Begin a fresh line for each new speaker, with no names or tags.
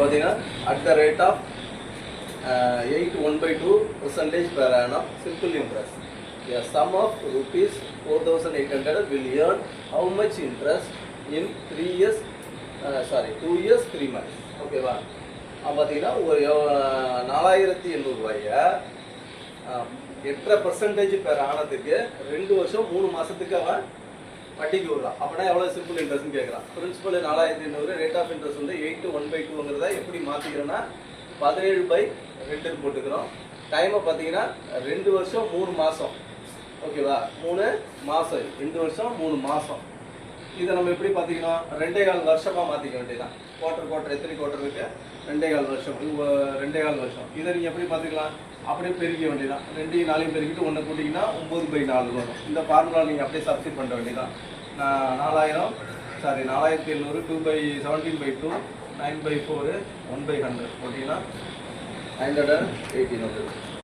பார்த்தீங்கன்னா at the rate of 8.1/2% per annum simple interest. A sum of rupees 4,800 will earn how much interest in 3 years 2 years 3 months. ஓகேவா? பார்த்தீங்கன்னா ஒரு 4,800 ரூபாயை 8% per ஆனதுக்கு 2 வருஷம் 3 மாதத்துக்கு அவன் வட்டிக்கு விடுறான். அப்படின்னா எவ்வளோ சிம்பிள் இன்ட்ரெஸ்ட்னு கேட்குறான். பிரின்சிபல் 4,800, ரேட் ஆஃப் இன்ட்ரெஸ்ட் வந்து 8/1/2ங்கிறத எப்படி மாற்றிக்கிறோன்னா 17/2 போட்டுக்கிறோம். டைமை பார்த்தீங்கன்னா 2 வருஷம் 3 மாதம். ஓகேவா? 3 மாதம், 2 வருஷம் 3 மாதம். இதை நம்ம எப்படி பார்த்திக்கணும்? 2.25 வருஷமாக மாற்றிக்க வேண்டியதான். குவார்ட்டர் எத்தனை குவார்ட்டர் இருக்குது? 2.25 வருஷம். 2.25 வருஷம். இதை நீங்கள் எப்படி பார்த்துக்கலாம்? அப்படியே பெருக்க வேண்டியதான். 2 4 பெருக்கிட்டு 1 கூட்டிங்கன்னா 9/4 வரும். இந்த ஃபார்முலா நீங்கள் அப்படியே சப்ஸ்டிட் பண்ண வேண்டியதான். 4,800 2/17/2 9/4 1/100 போட்டிங்கன்னா 918 வந்துடும்.